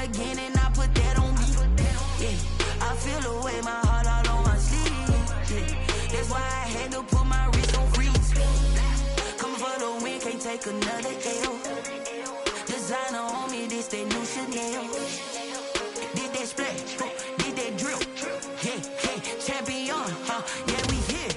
again and I put that on me. Yeah, I feel the way, my heart all on my sleeve. Yeah, that's why I had to put my wrist on freeze. Coming for the win, can't take another L. Designer on me, this that new Chanel. Did that splash, did that drill. Yeah, champion, yeah, we here.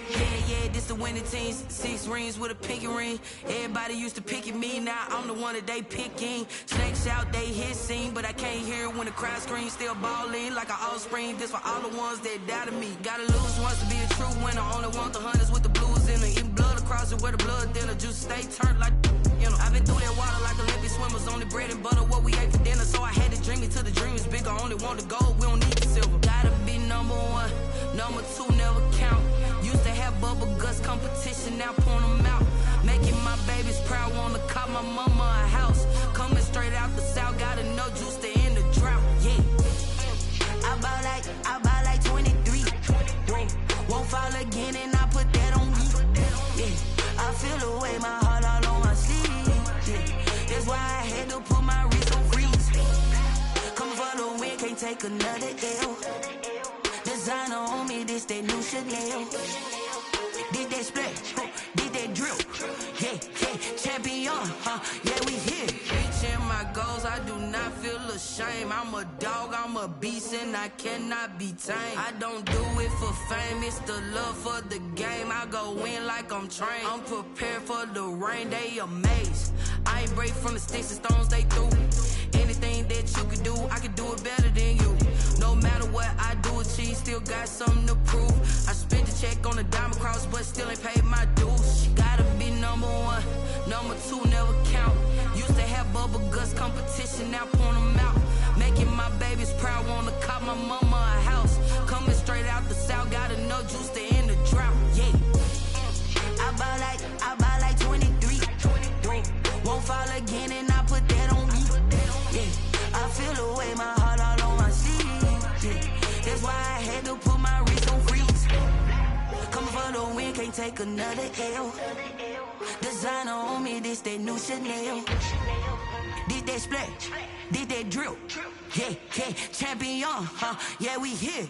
Yeah, this the winning team. 6 rings with a pinky ring. Everybody used to picking me, now I'm the one that they picking. Snakes out, they hissing, but I can't hear when the crowd screams. Still balling like an offspring. This for all the ones that doubted me. Gotta lose once to be a true winner. Only want the hunters with the blues in it. Even blood across it where the blood thinner. Juice stay turned like, you know. I've been through that water like Olympic swimmers. Only bread and butter, what we ate for dinner. So I had to dream it till the dream is bigger. Only want the gold, we don't need the silver. Gotta be number 1, number 2 never count. Used to have bubble guts competition, now point them out. Making my babies proud, wanna call my mama a house. Coming straight out the south, gotta know juice to end the drought. Yeah, I buy like 23. Won't fall again and I put that on me. Yeah, I feel the way, my heart all on my sleeve. Yeah, that's why I had to put my wrist on freeze. Coming for the win, can't take another L. Designer on me, this that new Chanel. Did that splash, did that drill. Yeah, champion, yeah, we here. Reaching my goals, I do not feel ashamed. I'm a dog, I'm a beast, and I cannot be tamed. I don't do it for fame, it's the love for the game. I go in like I'm trained. I'm prepared for the rain, they amazed. I ain't break from the sticks and stones they threw. Anything that you could do, I could do it better than you. No matter what I do, achieve, still got something to prove. I spent the check on the diamond cross, but still ain't paid my dues. Gotta be number 1, number 2 never count. Used to have bubble guts competition, now point them out. Making my babies proud, wanna call my mama a house. Coming straight out the south, gotta know juice to end the drought. Yeah, I buy like 23. Won't fall again and I put that on me. Yeah, I feel the way, my heart all on my sleeve. Yeah, that's why I had to put my wrist on freeze. Coming for the win, can't take another L. Designer on me, this that new Chanel. Did that splash, did that drill. Yeah, champion, yeah, we here.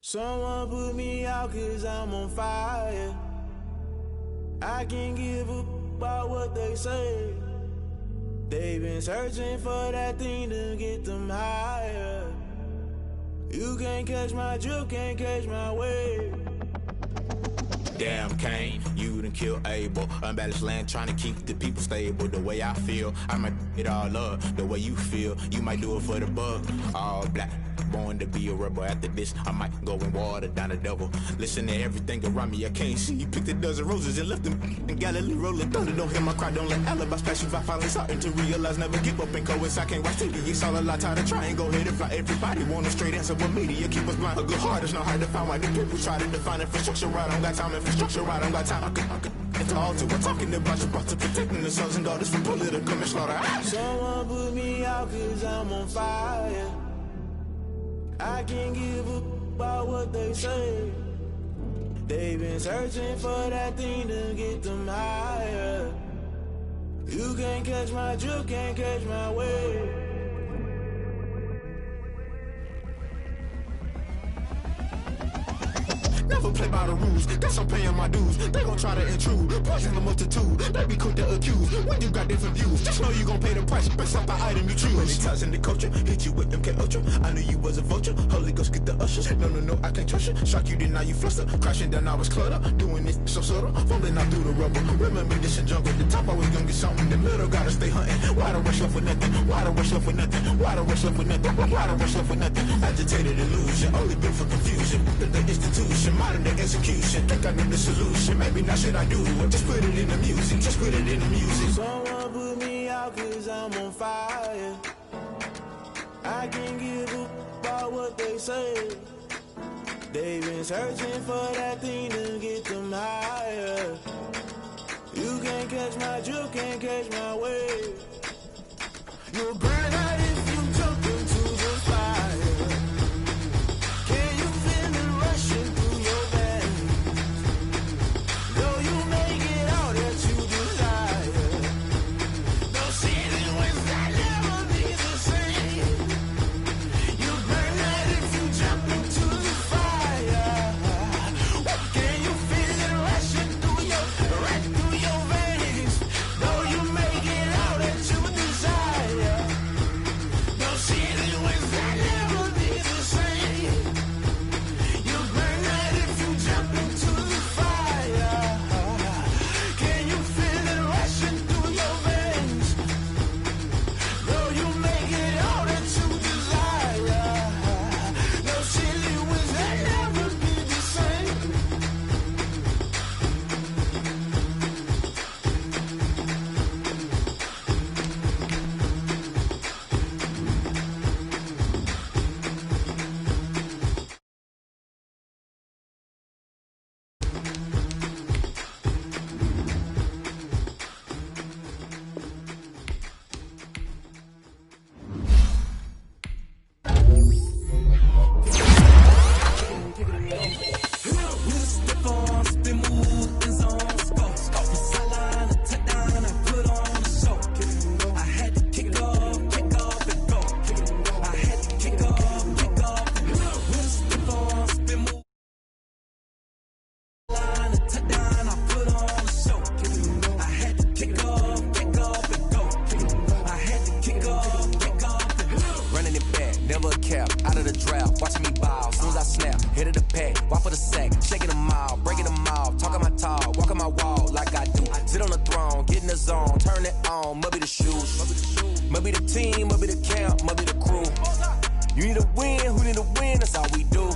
Someone put me out 'cause I'm on fire. I can't give up about what they say. They've been searching for that thing to get them higher. You can't catch my drift, can't catch my wave. Damn Kane, you done killed Abel. Unbalanced land trying to keep the people stable. The way I feel, I might it all up. The way you feel, you might do it for the bug. All black, born to be a rebel. After this, I might go and water down the devil. Listen to everything around me, I can't see. You picked a dozen roses and left them in Galilee rolling thunder. Don't hear my cry, don't let alibis pass you. I finally starting to realize, never give up and coincide. Can't watch TV, it's all a lot. Tired of trying, go ahead and fly. Everybody want a straight answer, but media keep us blind. A good heart is not hard to find. Why the people try to define infrastructure right? I don't got time, infrastructure right? I don't got time. I could into all to we're talking about you, about to protecting the sons and daughters from political manslaughter. Someone put me out 'cause I'm on fire. I can't give up about what they say. They've been searching for that thing to get them higher. You can't catch my drift, can't catch my wave. Never play by the rules, guess I'm paying my dues. They gon' try to intrude, poison the multitude. They be quick to accuse, when you got different views. Just know you gon' pay the price, based off the item you choose. Many times in the culture, hit you with MK Ultra. I knew you was a vulture, Holy Ghost get the ushers. No, I can't trust you. Shock you, then now you fluster. Crashing down, I was cluttered. Doing this so subtle, fumbling out through the rubble. Remember this in jungle, the top always gonna get something. The middle gotta stay hunting. Why the rush left with nothing? Why the rush left with nothing? Why the rush left with nothing? Why the rush left with nothing? Agitated illusion, only built for confusion. The institution, modern day execution. Think I know the solution, maybe not should I do it. Just put it in the music, just put it in the music. Someone put me out 'cause I'm on fire. I can't give up about what they say. They've been searching for that thing to get them higher. You can't catch my drift, can't catch my wave. You'll burn out if you jump into the fire. Can you feel it rushing through your veins? Though you make it all that you desire. No ceiling was that never be the same. You burn out if you jump into the fire. Can you feel it rushing through your veins? Though you make it all that you desire. No ceiling was that never be the same. You burn out if you jump into the fire. Can you feel it rushing through your veins? Though you make it all that you desire. No ceiling was that never be the same. Running it back, never a cap, out of the draft, watching me ball, soon as I snap, hit of the pack, walk for the sack, shaking them all, breaking them off, talking my talk, walking my wall like I do, sit on the throne, get in the zone, turn it on, must be the shoes, must be the team, must be the camp, must be the crew, you need a win, who need a win, that's all we do,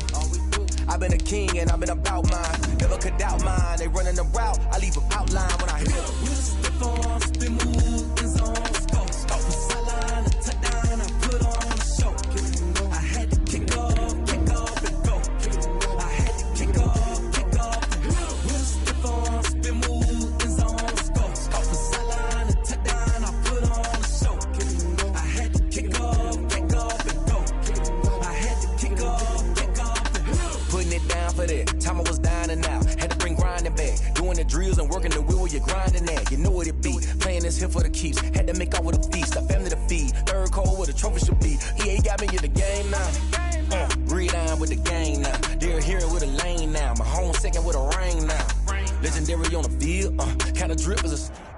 I've been a king and I've been about mine, never could doubt mine, they running the route, I leave an outline when I hit them. Putting it down for that. Time I was dying and out. Had to bring grinding back. Doing the drills and working the wheel where you're grinding at. You know what it be. Playing this here for the keeps. Had to make out with a feast. A family to feed. Third cold where the trophy should be. EA got me in the game now. Read on with the game now. They're hearing with a lane now. My home second with a ring now. Legendary on the field. Kind of drip is a...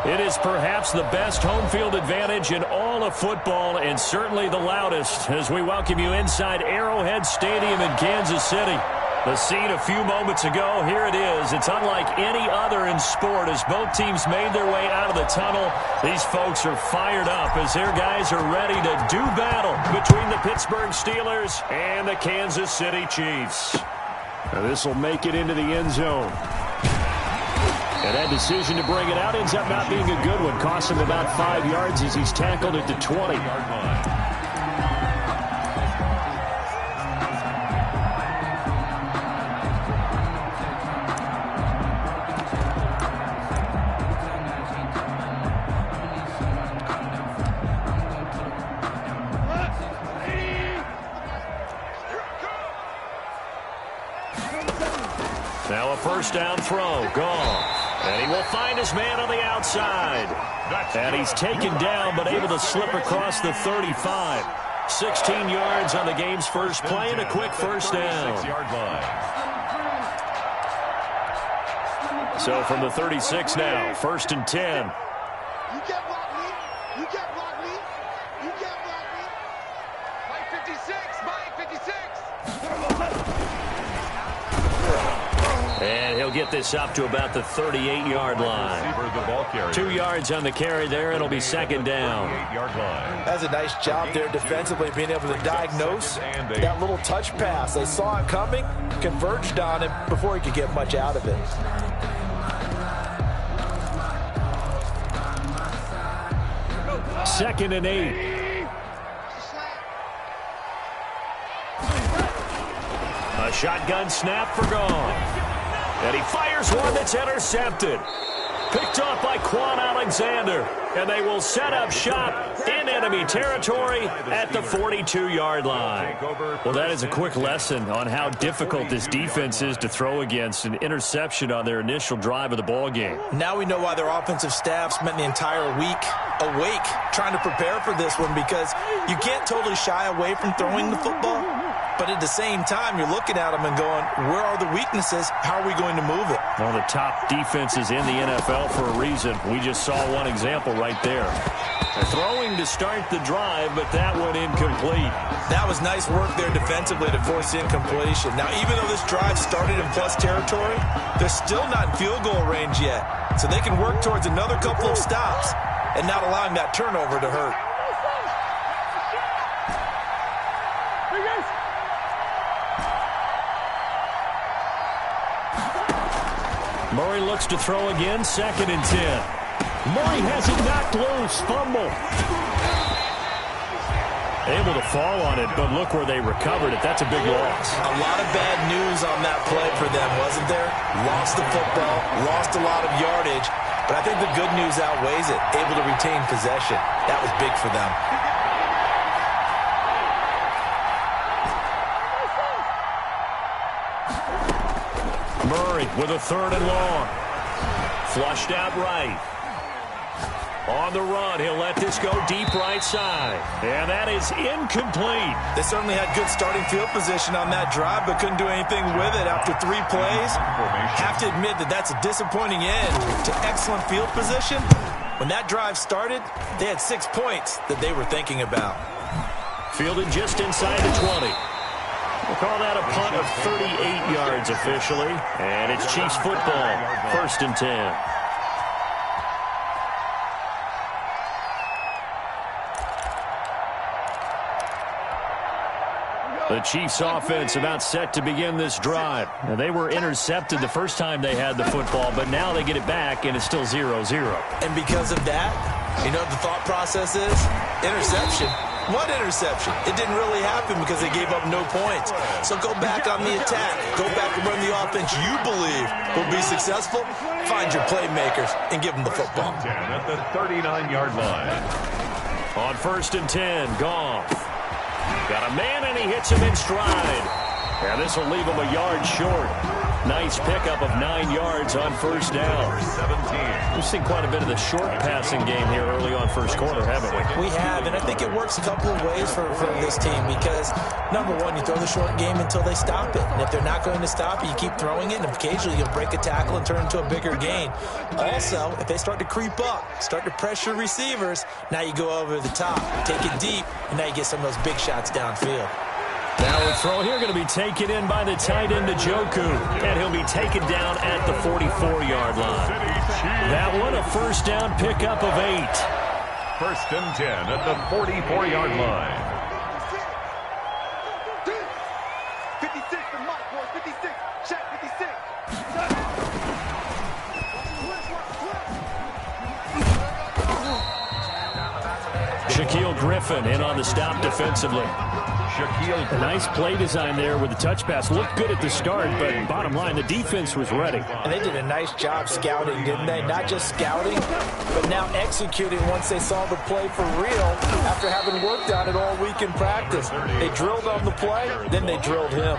It is perhaps the best home field advantage in all of football and certainly the loudest as we welcome you inside Arrowhead Stadium in Kansas City. The scene a few moments ago, here it is. It's unlike any other in sport as both teams made their way out of the tunnel. These folks are fired up as their guys are ready to do battle between the Pittsburgh Steelers and the Kansas City Chiefs. Now this will make it into the end zone. And that decision to bring it out ends up not being a good one. Cost him about 5 yards as he's tackled at the 20-yard line. Now a first down throw. Gone. And he will find his man on the outside. And he's taken down but able to slip across the 35. 16 yards on the game's first play and a quick first down. So from the 36 now, 1st and 10. You get block me. You get block me. You get block me. Mike 56. Mike 56. And he'll get this up to about the 38-yard line. 2 yards on the carry there. It'll be second down. That's a nice job there defensively, being able to diagnose that little touch pass. They saw it coming, converged on it before he could get much out of it. Second and 8. A shotgun snap for gone. And he fires one that's intercepted. Picked off by Quan Alexander. And they will set up shop in enemy territory at the 42-yard line. Well, that is a quick lesson on how difficult this defense is to throw against. An interception on their initial drive of the ball game. Now we know why their offensive staff spent the entire week awake trying to prepare for this one, because you can't totally shy away from throwing the football. But at the same time, you're looking at them and going, where are the weaknesses? How are we going to move it? One of the top defenses in the NFL for a reason. We just saw one example right there. They're throwing to start the drive, but that went incomplete. That was nice work there defensively to force incompletion. Now, even though this drive started in plus territory, they're still not in field goal range yet. So they can work towards another couple of stops and not allowing that turnover to hurt. Murray looks to throw again, 2nd and 10. Murray has it knocked loose, fumble. Able to fall on it, but look where they recovered it. That's a big loss. A lot of bad news on that play for them, wasn't there? Lost the football, lost a lot of yardage, but I think the good news outweighs it. Able to retain possession. That was big for them. Murray with a 3rd and long. Flushed out right. On the run, he'll let this go deep right side. And that is incomplete. They certainly had good starting field position on that drive, but couldn't do anything with it after 3 plays. Have to admit that that's a disappointing end to excellent field position. When that drive started, they had 6 points that they were thinking about. Fielded just inside the 20. We'll call that a punt of 38 yards officially. And it's Chiefs football, 1st and 10. The Chiefs offense about set to begin this drive. Now, they were intercepted the first time they had the football, but now they get it back, and it's still 0-0. And because of that, you know what the thought process is? Interception. What interception? It didn't really happen because they gave up no points. So go back on the attack. Go back and run the offense you believe will be successful. Find your playmakers and give them the football. At the 39-yard line. On 1st and 10, Goff. Got a man, and he hits him in stride. And this will leave him a yard short. Nice pickup of 9 yards on 1st down. 17. We've seen quite a bit of the short passing game here early on first quarter, haven't we? We have, and I think it works a couple of ways for this team because, number one, you throw the short game until they stop it. And if they're not going to stop it, you keep throwing it, and occasionally you'll break a tackle and turn it into a bigger gain. Also, if they start to creep up, start to pressure receivers, now you go over the top, take it deep, and now you get some of those big shots downfield. Now a throw here going to be taken in by the tight end, Njoku. And he'll be taken down at the 44-yard line. That one a 1st down pickup of 8. 1st and 10 at the 44-yard line. 56 for Mike, boys. 56. Check 56. Shaquille Griffin in on the stop defensively. A nice play design there with the touch pass. Looked good at the start, but bottom line, the defense was ready. And they did a nice job scouting, didn't they? Not just scouting, but now executing once they saw the play for real after having worked on it all week in practice. They drilled on the play, then they drilled him.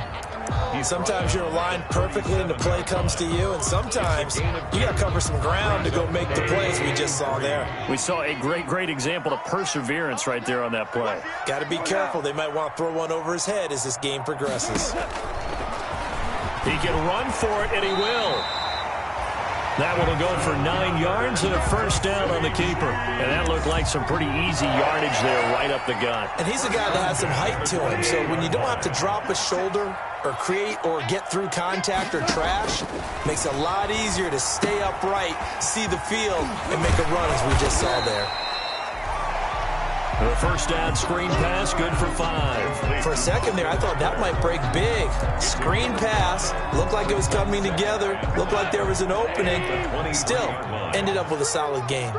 Sometimes you're aligned perfectly and the play comes to you, and sometimes you got to cover some ground to go make the plays we just saw there. We saw a great example of perseverance right there on that play. Got to be careful. They might want to throw one over his head as this game progresses. He can run for it, and he will. That one will go for 9 yards and a 1st down on the keeper. And that looked like some pretty easy yardage there right up the gut. And he's a guy that has some height to him, so when you don't have to drop a shoulder or create or get through contact or trash, makes it a lot easier to stay upright, see the field, and make a run as we just saw there. The 1st down screen pass, good for 5. For a second there, I thought that might break big. Screen pass, looked like it was coming together, looked like there was an opening. Still, ended up with a solid gain.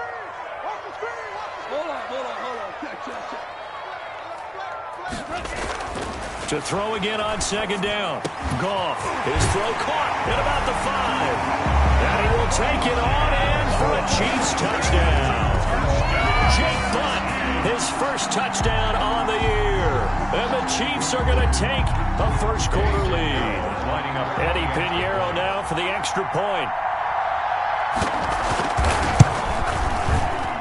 To throw again on second down. Goff, his throw caught at about the 5. And he will take it on in for a Chiefs touchdown. Jake Butt, his first touchdown on the year. And the Chiefs are going to take a first quarter lead. Eddie Pinheiro now for the extra point.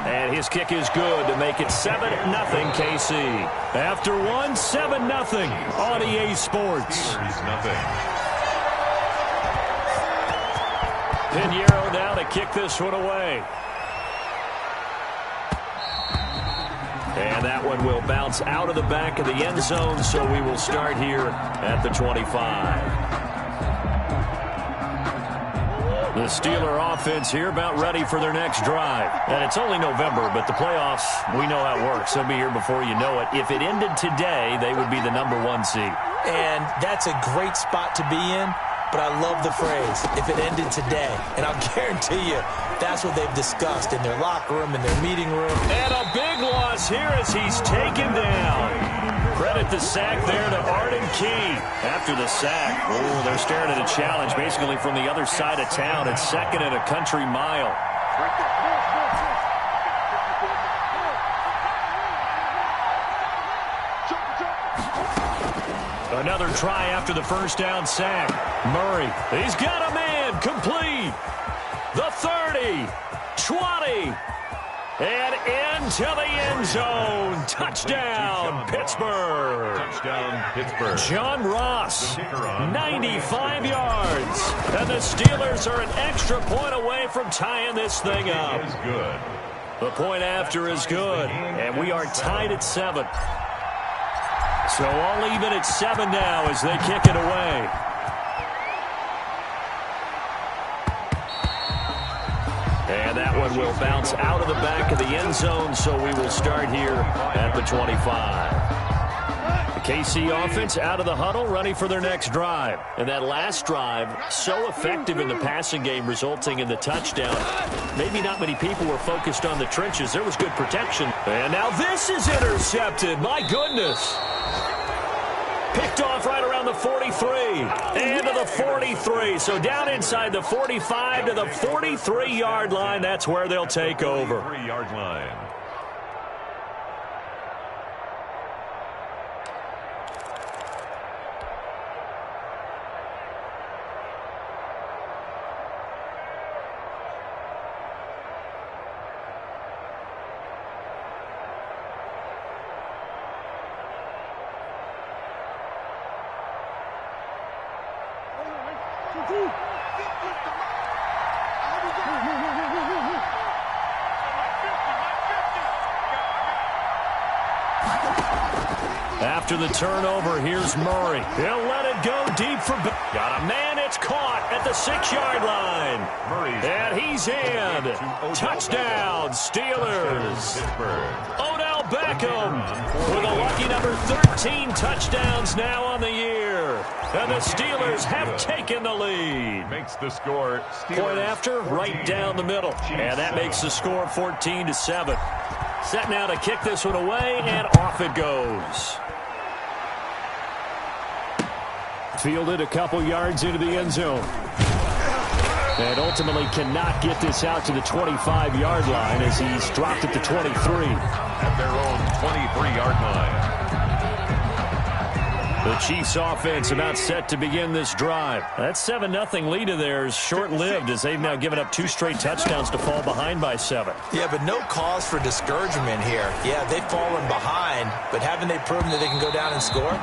And his kick is good to make it 7-0 KC. After one, 7-0 on EA Sports. Pinheiro now to kick this one away. And that one will bounce out of the back of the end zone, so we will start here at the 25. The Steeler offense here about ready for their next drive. And it's only November, but the playoffs, we know how it works. They'll be here before you know it. If it ended today, they would be the #1 seed. And that's a great spot to be in, but I love the phrase, if it ended today. And I'll guarantee you, that's what they've discussed in their locker room, in their meeting room. And a big loss here as he's taken down. Credit the sack there to Arden Key. After the sack, they're staring at a challenge basically from the other side of town. It's second and a country mile. Another try after the first down sack. Murray, he's got a man, complete. The 30, 20. And into the end zone. Touchdown, Pittsburgh. Touchdown, Pittsburgh. John Ross, 95 yards. And the Steelers are an extra point away from tying this thing up. Is good. The point after is good. And we are tied at 7. So all even at 7 now as they kick it away. And that one will bounce out of the back of the end zone, so we will start here at the 25. The KC offense out of the huddle, ready for their next drive. And that last drive, so effective in the passing game, resulting in the touchdown. Maybe not many people were focused on the trenches. There was good protection. And now this is intercepted. My goodness. Picked off right around the 43 and to the 43. So down inside the 45 to the 43-yard line. That's where they'll take over. 43-yard line. After the turnover, here's Murray. He'll let it go deep for... Got a man, it's caught at the 6-yard line. And he's in. Touchdown, Steelers. Odell Beckham with a lucky number 13 touchdowns now on the year. And the Steelers have taken the lead. Makes the score. Point after, right down the middle. And that makes the score 14-7. Set now to kick this one away, and off it goes. Fielded a couple yards into the end zone. And ultimately cannot get this out to the 25-yard line as he's dropped at the 23. At their own 23-yard line. The Chiefs offense about set to begin this drive. That 7-0 lead of theirs short-lived as they've now given up 2 straight touchdowns to fall behind by 7. Yeah, but no cause for discouragement here. Yeah, they've fallen behind, but haven't they proven that they can go down and score?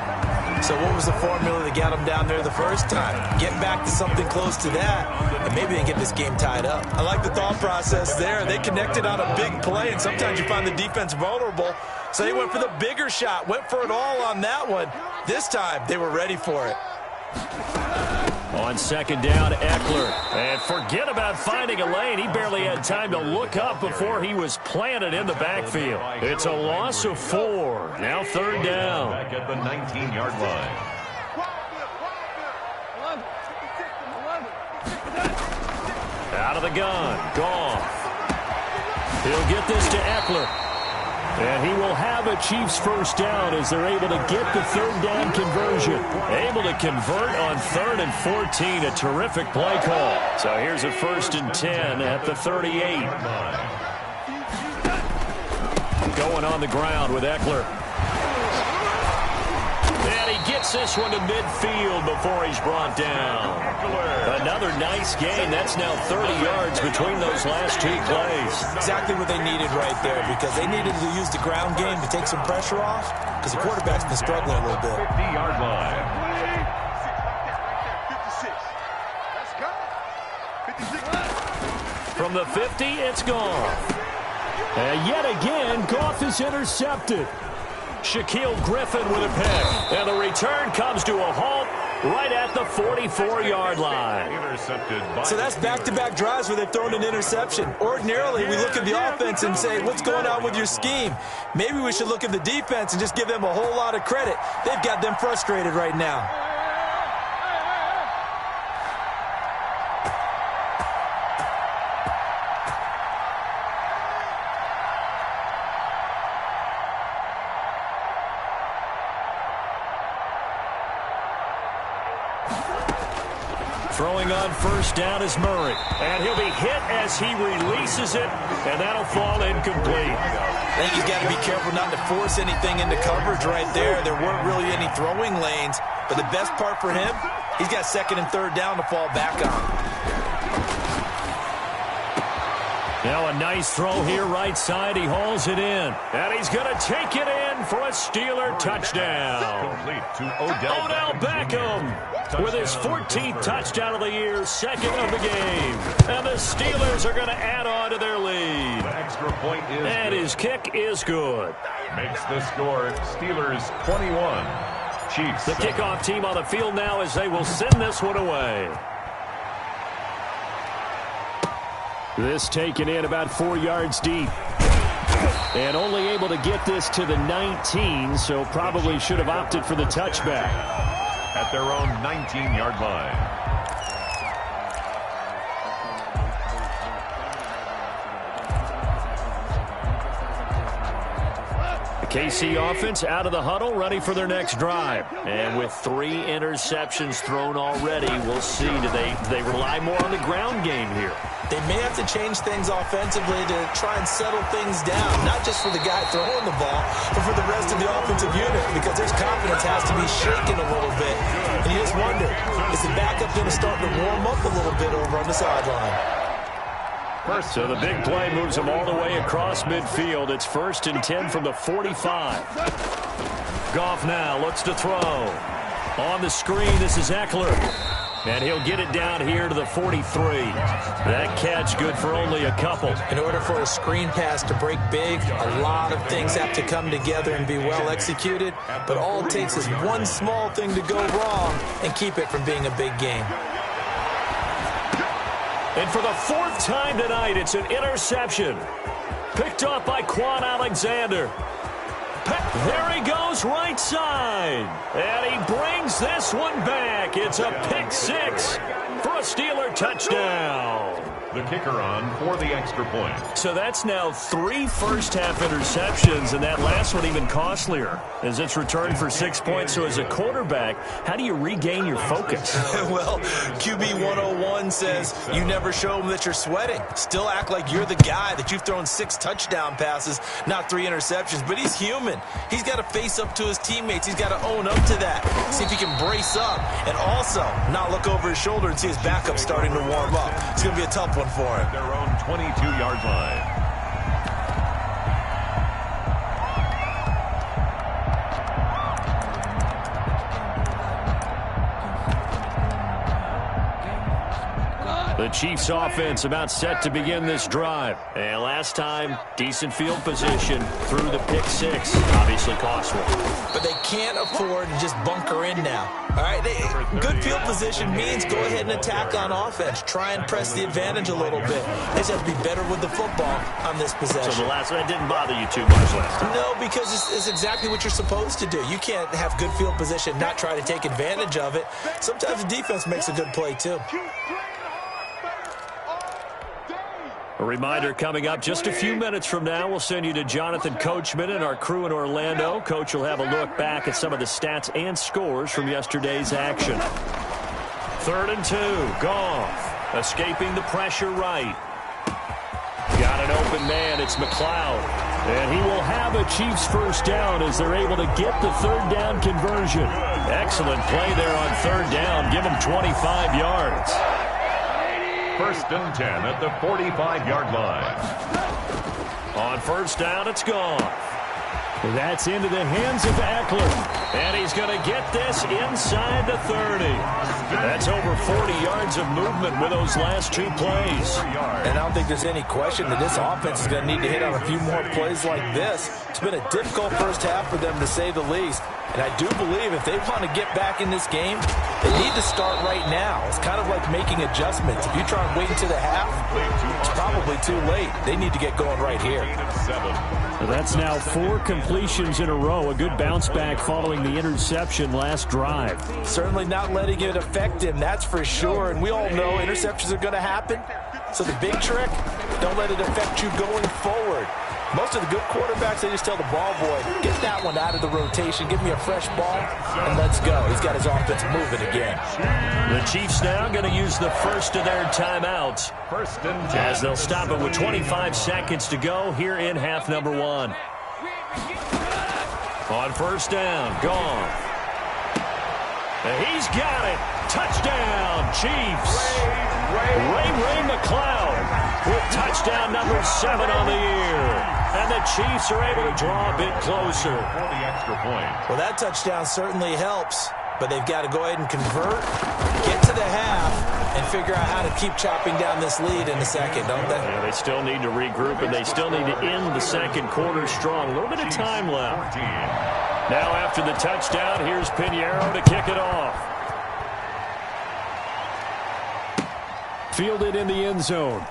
So what was the formula that got them down there the first time? Get back to something close to that, and maybe they get this game tied up. I like the thought process there. They connected on a big play, and sometimes you find the defense vulnerable. So they went for the bigger shot, went for it all on that one. This time, they were ready for it. On second down, Eckler. And forget about finding a lane. He barely had time to look up before he was planted in the backfield. It's a loss of 4. Now third down. Back at the 19-yard line. Out of the gun. Goff. He'll get this to Eckler. And he will have a Chiefs first down as they're able to get the third down conversion. Able to convert on 3rd and 14. A terrific play call. So here's a 1st and 10 at the 38. Going on the ground with Eckler. And he gets this one to midfield before he's brought down. Another nice gain. That's now 30 yards between those last 2 plays. Exactly what they needed right there, because they needed to use the ground game to take some pressure off, because the quarterback's been struggling a little bit. 50-yard line. From the 50, it's gone. And yet again, Goff is intercepted. Shaquille Griffin with a pick. And the return comes to a halt right at the 44-yard line. So that's back-to-back drives where they've thrown an interception. Ordinarily, we look at the offense and say, what's going on with your scheme? Maybe we should look at the defense and just give them a whole lot of credit. They've got them frustrated right now. Throwing on first down is Murray. And he'll be hit as he releases it, and that'll fall incomplete. I think he's got to be careful not to force anything into coverage right there. There weren't really any throwing lanes, but the best part for him, he's got 2nd and 3rd down to fall back on. Now a nice throw here right side. He hauls it in. And he's going to take it in for a Steeler touchdown. Complete to Odell Beckham with his 14th touchdown of the year, 2nd of the game. And the Steelers are going to add on to their lead. The extra point is and good. His kick is good. Makes the score Steelers 21. Chiefs. The kickoff team on the field now as they will send this one away. This taken in about 4 yards deep. And only able to get this to the 19, so probably should have opted for the touchback. At their own 19-yard line. KC offense out of the huddle, ready for their next drive. And with 3 interceptions thrown already, we'll see. Do they rely more on the ground game here? They may have to change things offensively to try and settle things down, not just for the guy throwing the ball, but for the rest of the offensive unit, because his confidence has to be shaken a little bit. And you just wonder, is the backup going to start to warm up a little bit over on the sideline? So the big play moves him all the way across midfield. It's 1st and 10 from the 45. Goff now looks to throw. On the screen, this is Eckler. And he'll get it down here to the 43. That catch good for only a couple. In order for a screen pass to break big, a lot of things have to come together and be well executed. But all it takes is one small thing to go wrong and keep it from being a big game. And for the 4th time tonight, it's an interception. Picked off by Quan Alexander. There he goes right side. And he brings this one back. It's a pick 6 for a Steeler touchdown. The kicker on for the extra point. So that's now 3 first-half interceptions, and that last one even costlier as it's returned for 6 points. So as a quarterback, how do you regain your focus? Well, QB 101 says you never show them that you're sweating. Still act like you're the guy, that you've thrown 6 touchdown passes, not 3 interceptions. But he's human. He's got to face up to his teammates. He's got to own up to that. See if he can brace up and also not look over his shoulder and see his backup starting to warm up. It's going to be a tough one for him. Their own 22-yard line. The Chiefs offense about set to begin this drive. And last time, decent field position through the pick 6. Obviously costly. But they can't afford to just bunker in now. All right, good field position means go ahead and attack on offense. Try and press the advantage a little bit. They just have to be better with the football on this possession. So the last one didn't bother you too much last time? No, because it's exactly what you're supposed to do. You can't have good field position, not try to take advantage of it. Sometimes the defense makes a good play too. A reminder coming up just a few minutes from now, we'll send you to Jonathan Coachman and our crew in Orlando. Coach will have a look back at some of the stats and scores from yesterday's action. 3rd and 2, Goff, escaping the pressure right. Got an open man, it's McLeod. And he will have a Chiefs first down as they're able to get the 3rd down conversion. Excellent play there on 3rd down. Give them 25 yards. 1st and 10 at the 45-yard line. On 1st down, it's gone. That's into the hands of Eckler. And he's going to get this inside the 30. That's over 40 yards of movement with those last 2 plays. And I don't think there's any question that this offense is going to need to hit on a few more plays like this. It's been a difficult first half for them, to say the least. And I do believe if they want to get back in this game, they need to start right now. It's kind of like making adjustments. If you try and wait until the half, it's probably too late. They need to get going right here. That's now 4 completions in a row. A good bounce back following the interception last drive. Certainly not letting it affect him, that's for sure. And we all know interceptions are going to happen. So the big trick, don't let it affect you going forward. Most of the good quarterbacks, they just tell the ball boy, get that one out of the rotation, give me a fresh ball, and let's go. He's got his offense moving again. The Chiefs now going to use the first of their timeouts. 1st and 10. As they'll stop it with 25 seconds to go here in half number 1. On 1st down, gone. He's got it. Touchdown, Chiefs. Ray McLeod with touchdown number 7 on the year. And the Chiefs are able to draw a bit closer. For the extra point. Well, that touchdown certainly helps, but they've got to go ahead and convert, get to the half, and figure out how to keep chopping down this lead in the second, don't they? Yeah, they still need to regroup, and they still need to end the second quarter strong. A little bit of time left. Now after the touchdown, here's Pinheiro to kick it off. Fielded in the end zone.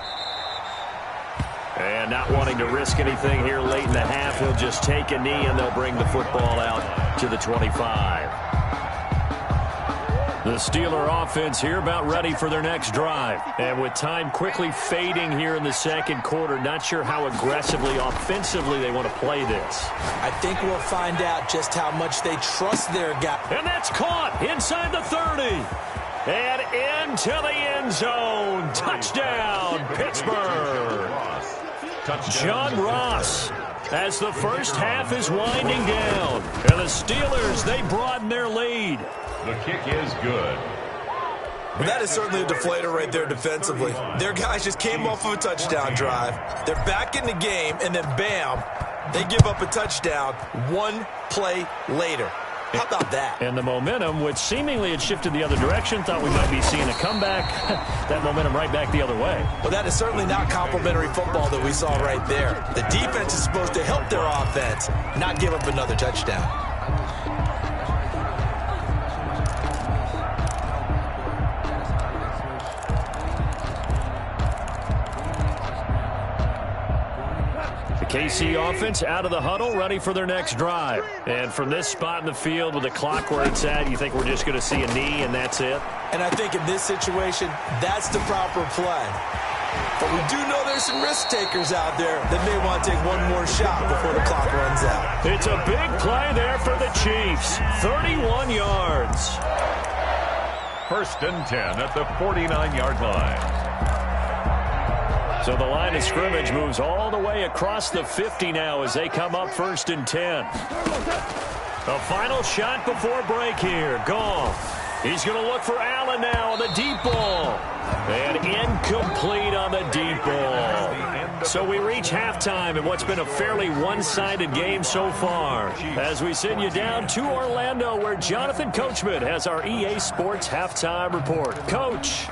And not wanting to risk anything here late in the half, he'll just take a knee and they'll bring the football out to the 25. The Steeler offense here about ready for their next drive. And with time quickly fading here in the second quarter, not sure how aggressively, offensively they want to play this. I think we'll find out just how much they trust their guy. And that's caught inside the 30. And into the end zone. Touchdown, Pittsburgh. John Ross, as the first half is winding down. And the Steelers, they broaden their lead. The kick is good. Well, that is certainly a deflator right there defensively. Their guys just came off of a touchdown drive. They're back in the game, and then bam, they give up a touchdown 1 play later. How about that? And the momentum, which seemingly had shifted the other direction, thought we might be seeing a comeback. That momentum right back the other way. Well, that is certainly not complimentary football that we saw right there. The defense is supposed to help their offense, not give up another touchdown. KC offense out of the huddle, ready for their next drive. And from this spot in the field with the clock where it's at, you think we're just going to see a knee and that's it? And I think in this situation, that's the proper play. But we do know there's some risk takers out there that may want to take one more shot before the clock runs out. It's a big play there for the Chiefs. 31 yards. 1st and 10 at the 49-yard line. So the line of scrimmage moves all the way across the 50 now as they come up 1st and 10. The final shot before break here. Goff. He's going to look for Allen now on the deep ball. And incomplete on the deep ball. So we reach halftime in what's been a fairly one-sided game so far. As we send you down to Orlando where Jonathan Coachman has our EA Sports halftime report. Coach.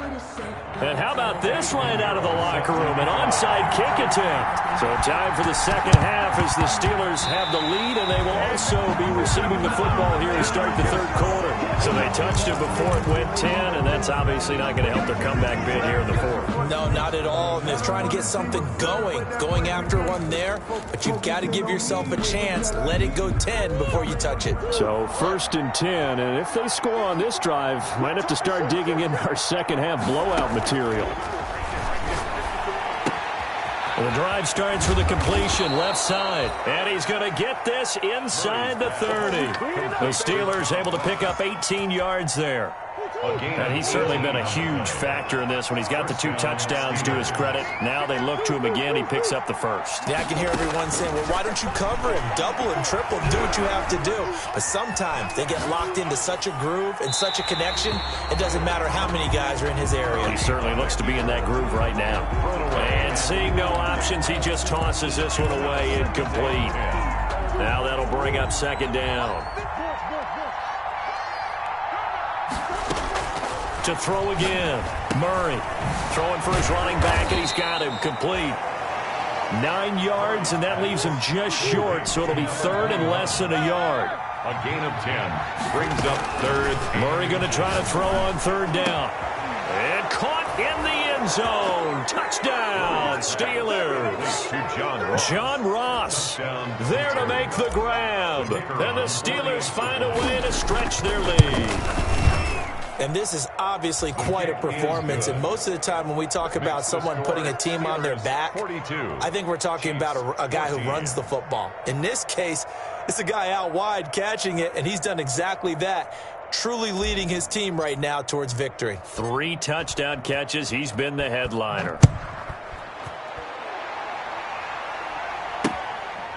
And how about this right out of the locker room? An onside kick attempt. So time for the second half as the Steelers have the lead, and they will also be receiving the football here to start the third quarter. So they touched it before it went 10, and that's obviously not going to help their comeback bid here in the fourth. No, not at all. And they're trying to get something going after one there, but you've got to give yourself a chance. Let it go 10 before you touch it. So 1st and 10, and if they score on this drive, might have to start digging in our second half blowout material. The drive starts with a completion left side, and he's going to get this inside the 30. The Steelers able to pick up 18 yards there. And he's certainly been a huge factor in this when he's got the 2 touchdowns to his credit. Now they look to him again. He picks up the first. Yeah, I can hear everyone saying, well, why don't you cover him? Double him, triple him, do what you have to do. But sometimes they get locked into such a groove and such a connection, it doesn't matter how many guys are in his area. He certainly looks to be in that groove right now. And seeing no options, he just tosses this one away incomplete. Now that'll bring up second down. To throw again. Murray throwing for his running back, and he's got him complete. 9 yards, and that leaves him just short, so it'll be third and less than a yard. A gain of 10 brings up third. Murray going to try to throw on third down. And caught in the end zone. Touchdown, Steelers. John Ross there to make the grab. And the Steelers find a way to stretch their lead. And this is obviously quite a performance. And most of the time when we talk about someone putting a team on their back, I think we're talking about a guy who runs the football. In this case, it's a guy out wide catching it, and he's done exactly that, truly leading his team right now towards victory. 3 touchdown catches. He's been the headliner.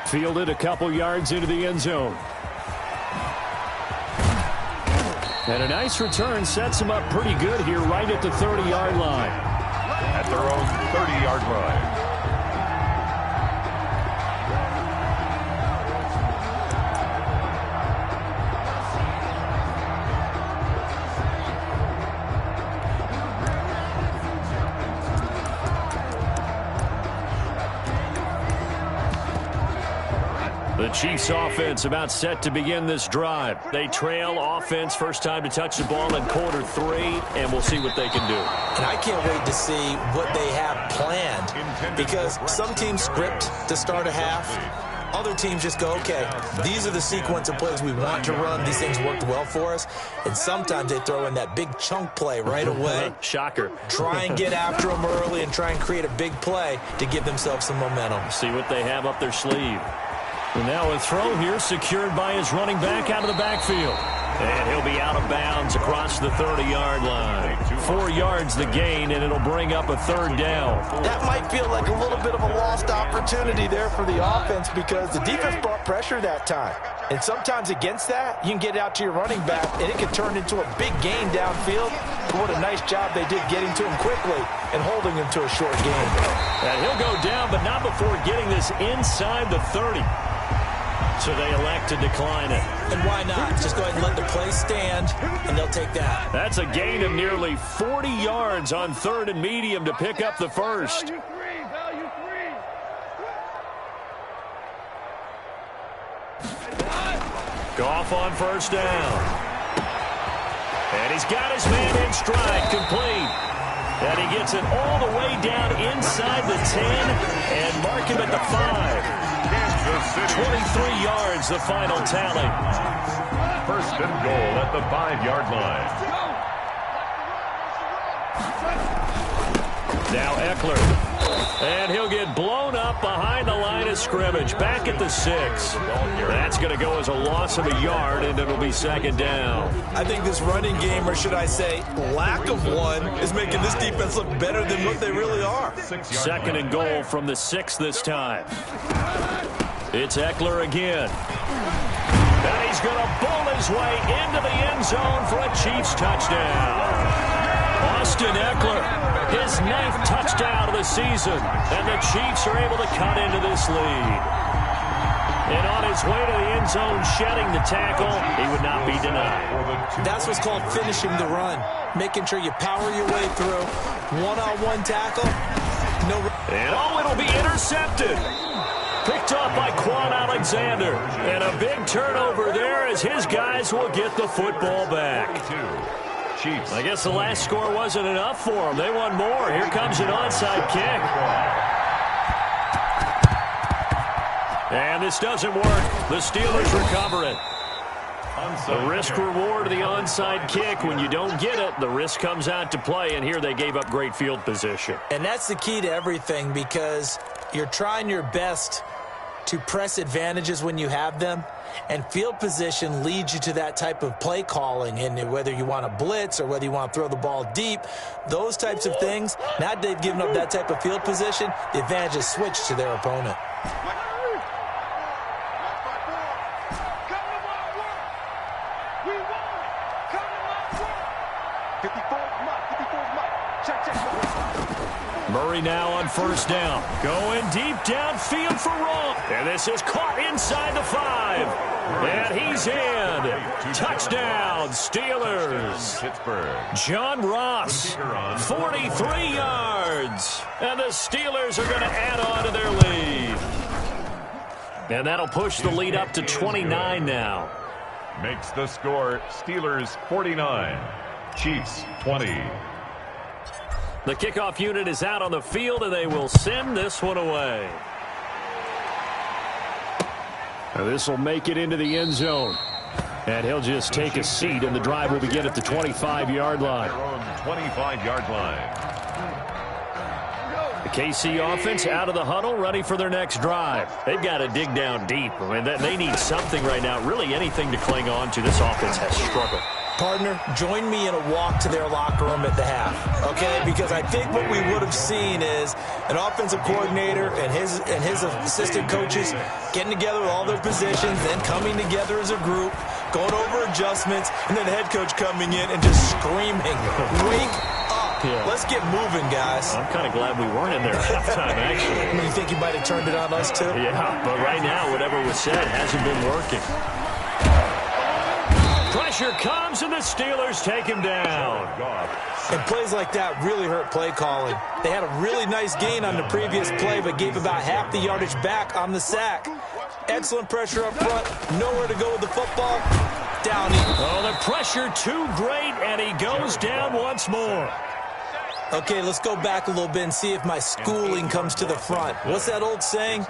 Fielded a couple yards into the end zone. And a nice return sets him up pretty good here right at the 30-yard line. At their own 30-yard line. The Chiefs offense about set to begin this drive. They trail offense first time to touch the ball in quarter 3, and we'll see what they can do. And I can't wait to see what they have planned, because some teams script to start a half. Other teams just go, okay, these are the sequence of plays we want to run. These things worked well for us. And sometimes they throw in that big chunk play right away. Shocker. Try and get after them early and try and create a big play to give themselves some momentum. See what they have up their sleeve. And now a throw here secured by his running back out of the backfield. And he'll be out of bounds across the 30-yard line. 4 yards the gain, and it'll bring up a third down. That might feel like a little bit of a lost opportunity there for the offense, because the defense brought pressure that time. And sometimes against that, you can get out to your running back, and it can turn into a big gain downfield. But what a nice job they did getting to him quickly and holding him to a short gain. And he'll go down, but not before getting this inside the 30. So they elect to decline it. And why not? Just go ahead and let the play stand, and they'll take that. That's a gain of nearly 40 yards on third and medium to pick up the first. Goff on first down. And he's got his man in stride, complete. And he gets it all the way down inside the 10 and mark him at the 5. 23 yards, the final tally. First and goal at the 5-yard line. Now Eckler. And he'll get blown up behind the line of scrimmage. Back at the 6. That's going to go as a loss of a yard, and it'll be second down. I think this running game, or should I say lack of one, is making this defense look better than what they really are. Second and goal from the 6 this time. It's Eckler again. And he's going to bowl his way into the end zone for a Chiefs touchdown. Austin Eckler, his 9th touchdown of the season. And the Chiefs are able to cut into this lead. And on his way to the end zone, shedding the tackle, he would not be denied. That's what's called finishing the run. Making sure you power your way through. One-on-one tackle. And it'll be intercepted. Picked up by Quan Alexander. And a big turnover there as his guys will get the football back. Chiefs. I guess the last score wasn't enough for them. They want more. Here comes an onside kick. And this doesn't work. The Steelers recover it. The risk-reward of the onside kick. When you don't get it, the risk comes out to play, and here they gave up great field position. And that's the key to everything, because you're trying your best to press advantages when you have them, and field position leads you to that type of play calling. And whether you want to blitz or whether you want to throw the ball deep, those types of things, now they've given up that type of field position, the advantage is switched to their opponent. Murray now on first down. Going deep downfield for Raw. And this is caught inside the 5. And he's in. Touchdown, Steelers. John Ross, 43 yards. And the Steelers are going to add on to their lead. And that'll push the lead up to 29 now. Makes the score Steelers 49, Chiefs 20. The kickoff unit is out on the field, and they will send this one away. This will make it into the end zone. And he'll just take a seat, and the drive will begin at the 25-yard line. 25-yard line. The KC offense out of the huddle, ready for their next drive. They've got to dig down deep. I mean, they need something right now, really anything to cling on to. This offense has struggled. Partner, join me in a walk to their locker room at the half, okay? Because I think what we would have seen is an offensive coordinator and his assistant coaches getting together with all their positions, then coming together as a group, going over adjustments, and then the head coach coming in and just screaming, "Wake up. Yeah. Let's get moving, guys." I'm kind of glad we weren't in there at halftime, actually. You think you might have turned it on us, too? Yeah, but right now, whatever was said hasn't been working. Pressure comes, and the Steelers take him down. And plays like that really hurt play calling. They had a really nice gain on the previous play, but gave about half the yardage back on the sack. Excellent pressure up front. Nowhere to go with the football. Down. Oh, the pressure too great, and he goes down once more. Okay, let's go back a little bit and see if my schooling comes to the front. What's that old saying?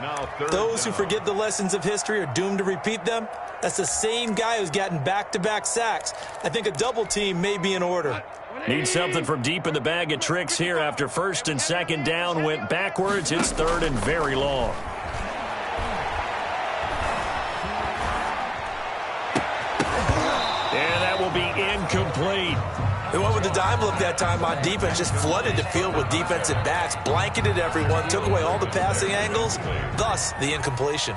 Those who forget the lessons of history are doomed to repeat them. That's the same guy who's gotten back-to-back sacks. I think a double team may be in order. Need something from deep in the bag of tricks here after first and second down went backwards. It's third and very long. And that will be incomplete. They went with the dime look that time on defense, just flooded the field with defensive backs, blanketed everyone, took away all the passing angles, thus the incompletion.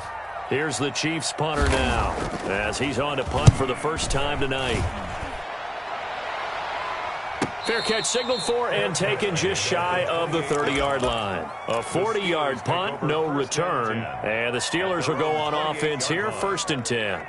Here's the Chiefs punter now, as he's on to punt for the first time tonight. Fair catch signaled for and taken just shy of the 30-yard line. A 40-yard punt, no return, and the Steelers will go on offense here, first and 10.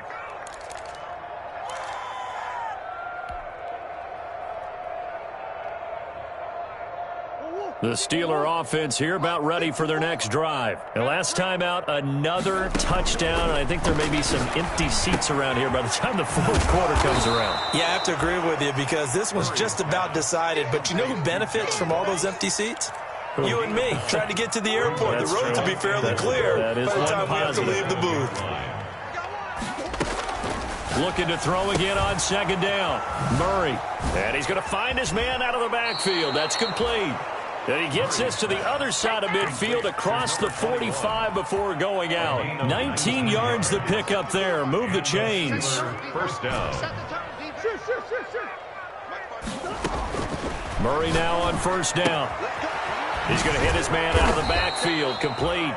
The Steeler offense here about ready for their next drive. And last time out, another touchdown. And I think there may be some empty seats around here by the time the fourth quarter comes around. Yeah, I have to agree with you because this one's just about decided. But you know who benefits from all those empty seats? You and me, trying to get to the airport. The roads will be fairly clear by the time we have to leave the booth. Looking to throw again on second down. Murray. And he's going to find his man out of the backfield. That's complete. And he gets this to the other side of midfield across the 45 before going out. 19 yards the pick up there. Move the chains. First down. Murray now on first down. He's going to hit his man out of the backfield. Complete.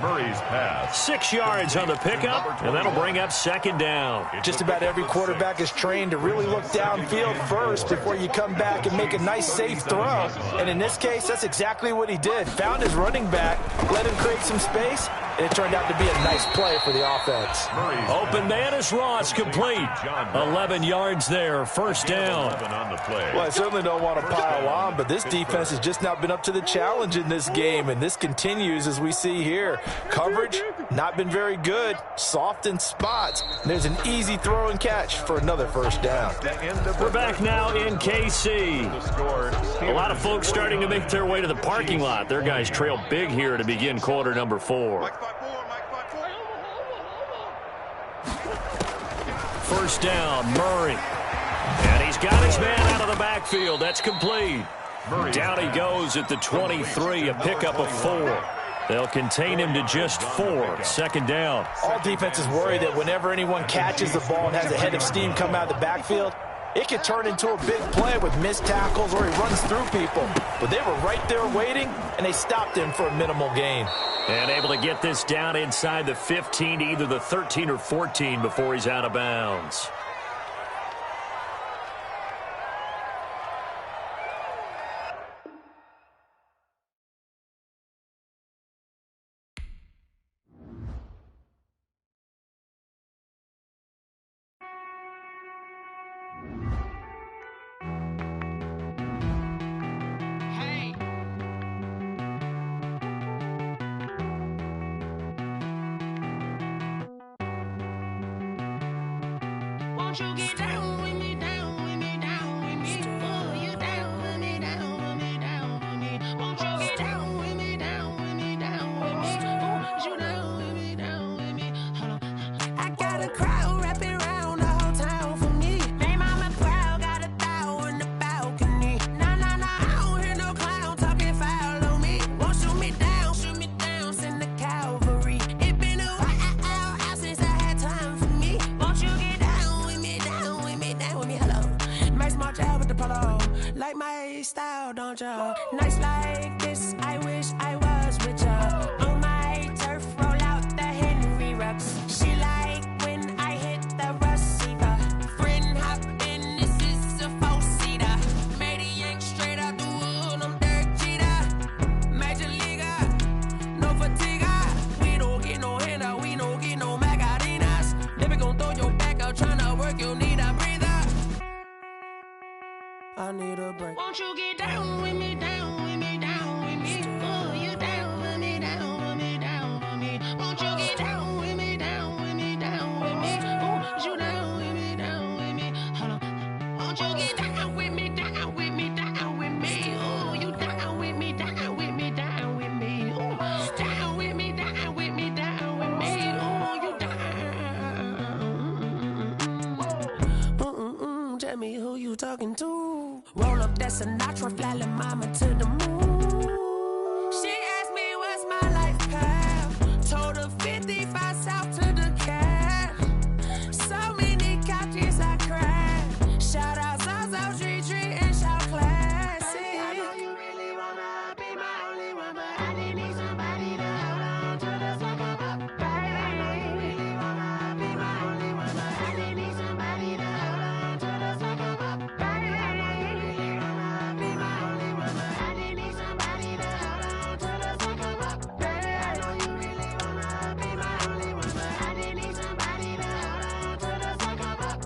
Murray's pass. 6 yards on the pickup, and that'll bring up second down. Just about every quarterback is trained to really look downfield first before you come back and make a nice, safe throw. And in this case, that's exactly what he did. Found his running back, let him create some space, and it turned out to be a nice play for the offense. Open man is Ross, complete. 11 yards there, first down. Well, I certainly don't want to pile on, but this defense has just not been up to the challenge in this game, and this continues as we see here. Coverage, not been very good. Soft in spots. And there's an easy throw and catch for another first down. We're back now in KC. A lot of folks starting to make their way to the parking lot. Their guys trail big here to begin quarter number 4. First down, Murray. And he's got his man out of the backfield. That's complete. Down he goes at the 23, a pickup of 4. They'll contain him to just 4. Second down. All defenses worry that whenever anyone catches the ball and has a head of steam come out of the backfield, it can turn into a big play with missed tackles or he runs through people. But they were right there waiting, and they stopped him for a minimal gain. And able to get this down inside the 15 to either the 13 or 14 before he's out of bounds. Won't you get down with me, down with me, down with me? Oh, you down with me, down with me, down with me. Won't you get down with me, down with me, down with me? Oh, you down with me, down with me? Hold on. I got a crowd wrapping around the whole town for me. Name mama proud, got a thou in the balcony. Nah, nah, nah, I don't hear no clown talking foul on me. Won't shoot me down, send the cavalry. It been a while since I had time for me. Won't you get down with me, down with me, down with me? Hello. Max March out with the polo. Like my style, don't ya? Nights like this, I wish I was with ya. On my turf, roll out the Henry Rux. She like when I hit the receiver. Friend hop in, this is a four-seater. Made a yank straight out the wood, I'm Derek Jeter. Major leaguer, no fatigue. We don't get no handout, we don't get no Macarinas. Never gon' throw your back out, tryna work, you need a breather. I need a break. Won't you get down with me, down with me, down with me? Oh, you down with me, down with me, down with me? Won't you get down with me, down with me, down with me? Oh, you down with me, down with me? Hold on. Won't you get down with me, down with me, down with me? Oh, you down with me, down with me, down with me? Oh, down with me, down with me, down with me? Oh, you down. Tell me who you talking to. Roll up that Sinatra, fly la mama to the moon. She asked me what's my life path. Told her 55 south to the cat. So many couches I cried. Shout out Zazo, Tree, and shout classic. I know you really wanna be my only one, but I didn't need somebody to hold on to the second up. Baby, I know you really wanna be my only one, but I didn't need somebody to hold on to the second up. Baby, I know you really wanna be my only one, but I didn't need somebody to hold on to the second up. Baby, I know you really wanna be my only one, but I didn't need somebody to hold on to the second up.